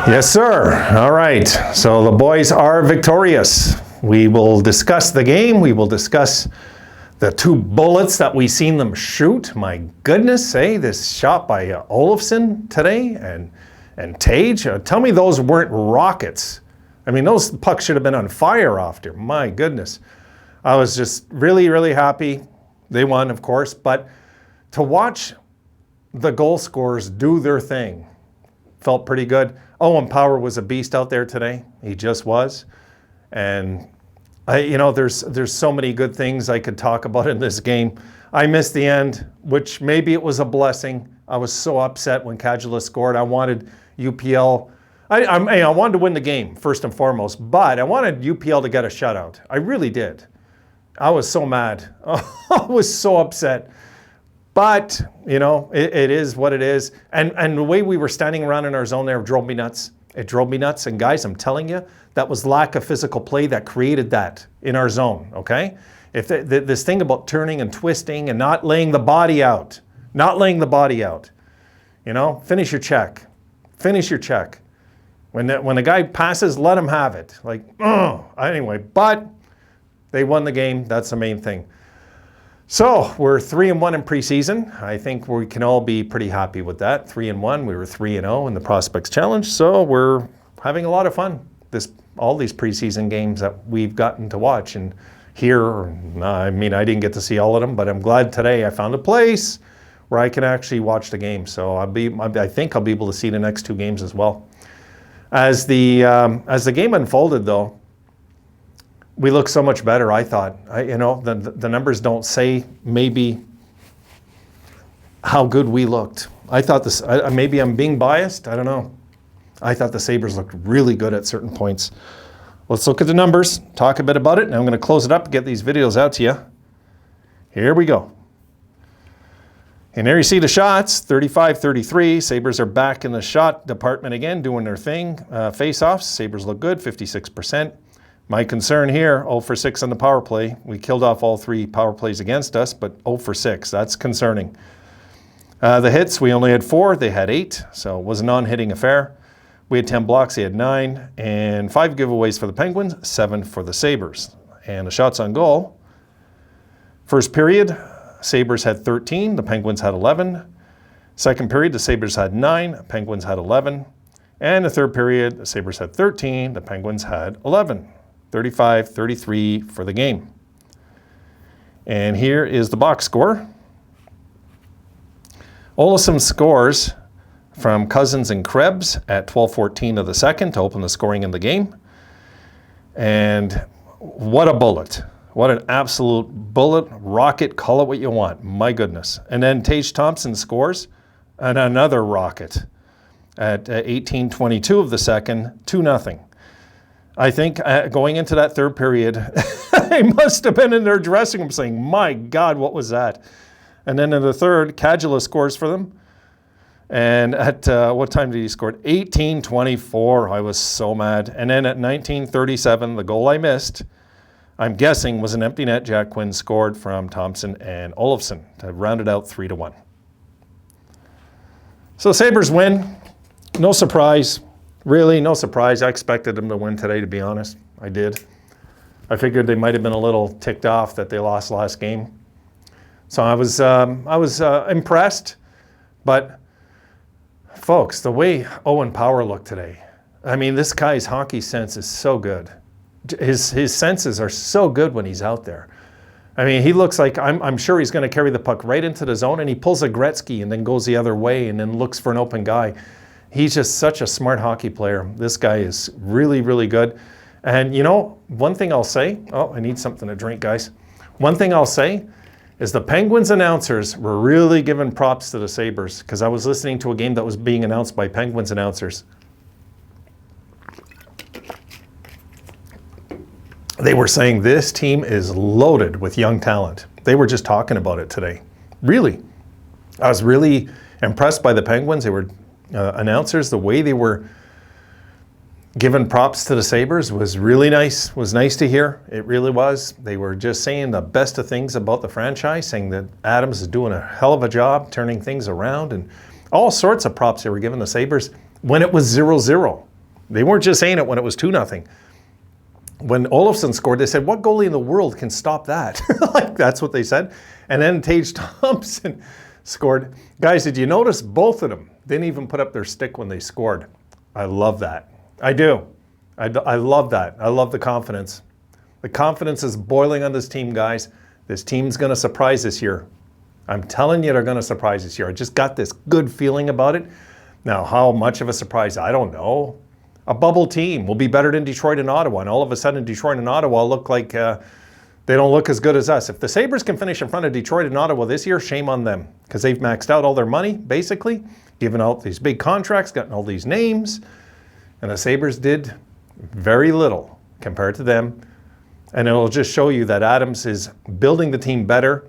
Yes, sir. All right. So the boys are victorious. We will discuss the game. We will discuss the 2 bullets that we seen them shoot. My goodness, this shot by Olofsson today and Tage. Tell me those weren't rockets. I mean, those pucks should have been on fire after. My goodness. I was just really, really happy. They won, of course, but to watch the goal scorers do their thing felt pretty good. Owen Power was a beast out there today. He just was. And there's so many good things I could talk about in this game. I missed the end, which maybe it was a blessing. I was so upset when Kadula scored. I wanted UPL. I wanted to win the game first and foremost, but I wanted UPL to get a shutout. I really did. I was so mad. I was so upset. But, it is what it is. And the way we were standing around in our zone there drove me nuts. It drove me nuts. And guys, I'm telling you, that was lack of physical play that created that in our zone, okay? If this thing about turning and twisting and not laying the body out, finish your check. Finish your check. When the guy passes, let him have it. Anyway, but they won the game. That's the main thing. So we're 3-1 in preseason. I think we can all be pretty happy with that. 3-1. We were 3-0 in the Prospects Challenge. So we're having a lot of fun. All these preseason games that we've gotten to watch and hear. I didn't get to see all of them, but I'm glad today I found a place where I can actually watch the game. So I think I'll be able to see the next 2 games as well. As the game unfolded, though, we look so much better, I thought. The numbers don't say maybe how good we looked. I thought this, maybe I'm being biased, I don't know. I thought the Sabres looked really good at certain points. Let's look at the numbers, talk a bit about it, and I'm going to close it up and get these videos out to you. Here we go. And there you see the shots, 35-33. Sabres are back in the shot department again, doing their thing. Face-offs, Sabres look good, 56%. My concern here, 0 for 6 on the power play. We killed off all 3 power plays against us, but 0 for 6. That's concerning. The hits, we only had 4. They had 8, so it was a non-hitting affair. We had 10 blocks. They had 9. And 5 giveaways for the Penguins, 7 for the Sabres. And the shots on goal. First period, Sabres had 13. The Penguins had 11. Second period, the Sabres had 9. Penguins had 11. And the third period, the Sabres had 13. The Penguins had 11. 35-33 for the game. And here is the box score. Olofsson scores from Cousins and Krebs at 12:14 of the second to open the scoring in the game. And what a bullet. What an absolute bullet, rocket, call it what you want. My goodness. And then Tage Thompson scores and another rocket at 18:22 of the second, 2-0. I think going into that third period, they must have been in their dressing room saying, my God, what was that? And then in the third, Kadula scores for them. And at what time did he score? 18:24. I was so mad. And then at 19:37, the goal I missed, I'm guessing, was an empty net. Jack Quinn scored from Thompson and Olofsson to round it out 3-1. So the Sabres win. No surprise. Really, no surprise. I expected them to win today, to be honest. I did. I figured they might have been a little ticked off that they lost last game. So I was impressed. But, folks, the way Owen Power looked today, this guy's hockey sense is so good. His senses are so good when he's out there. He looks like, I'm sure he's going to carry the puck right into the zone, and he pulls a Gretzky and then goes the other way and then looks for an open guy. He's just such a smart hockey player. This guy is really, really good. And one thing I'll say, I need something to drink, guys. One thing I'll say is the Penguins announcers were really giving props to the Sabres, because I was listening to a game that was being announced by Penguins announcers. They were saying this team is loaded with young talent. They were just talking about it today. Really. I was really impressed by the Penguins. They were announcers, the way they were giving props to the Sabres was really nice. Was nice to hear. It really was. They were just saying the best of things about the franchise, saying that Adams is doing a hell of a job turning things around, and all sorts of props they were giving the Sabres when it was 0-0. They weren't just saying it when it was 2-0. When Olofsson scored, they said, what goalie in the world can stop that? Like, that's what they said. And then Tage Thompson scored. Guys, did you notice both of them didn't even put up their stick when they scored? I love that. I do. I love that. I love the confidence. The confidence is boiling on this team, guys. This team's going to surprise this year. I'm telling you, they're going to surprise this year. I just got this good feeling about it. Now, how much of a surprise? I don't know. A bubble team will be better than Detroit and Ottawa, and all of a sudden Detroit and Ottawa look like they don't look as good as us. If the Sabres can finish in front of Detroit and Ottawa this year, shame on them, because they've maxed out all their money, basically, given out these big contracts, gotten all these names, and the Sabres did very little compared to them. And it'll just show you that Adams is building the team better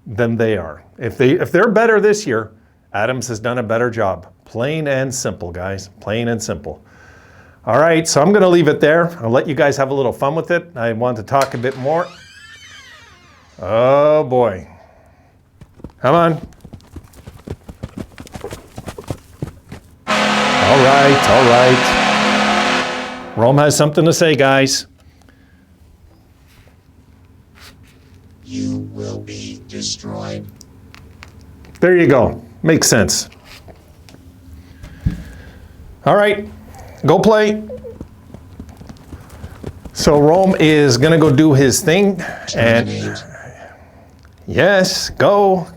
than they are. If they're better this year, Adams has done a better job. Plain and simple, guys. Plain and simple. All right, so I'm going to leave it there. I'll let you guys have a little fun with it. I want to talk a bit more. Oh, boy. Come on. All right, all right. Rome has something to say, guys. You will be destroyed. There you go. Makes sense. All right. Go play. So Rome is going to go do his thing. And yes, go.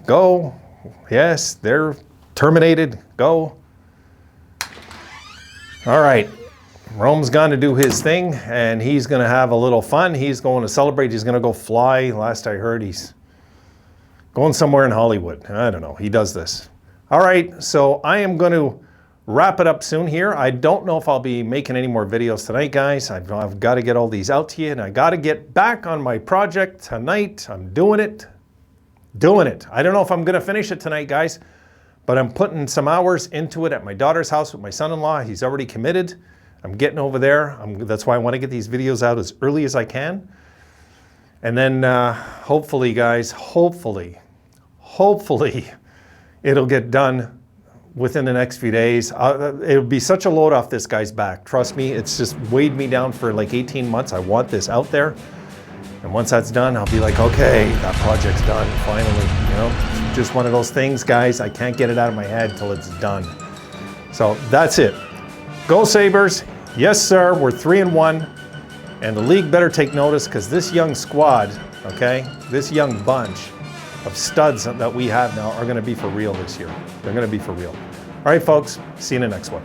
Yes, they're terminated. Go. All right. Rome's going to do his thing, and he's going to have a little fun. He's going to celebrate. He's going to go fly. Last I heard, he's going somewhere in Hollywood. I don't know. He does this. All right. So I am going to wrap it up soon here. I don't know if I'll be making any more videos tonight, guys. I've got to get all these out to you, and I got to get back on my project tonight. I'm doing it. I don't know if I'm going to finish it tonight, guys, but I'm putting some hours into it at my daughter's house with my son-in-law. He's already committed. I'm getting over there. That's why I want to get these videos out as early as I can. And then hopefully, guys, hopefully, it'll get done within the next few days. It'll be such a load off this guy's back. Trust me, it's just weighed me down for like 18 months. I want this out there. And once that's done, I'll be like, okay, that project's done, finally. You know, it's just one of those things, guys. I can't get it out of my head till it's done. So that's it. Go Sabres. Yes, sir, we're 3-1. And the league better take notice, because this young squad, okay, this young bunch of studs that we have now are going to be for real this year. They're going to be for real. All right, folks, see you in the next one.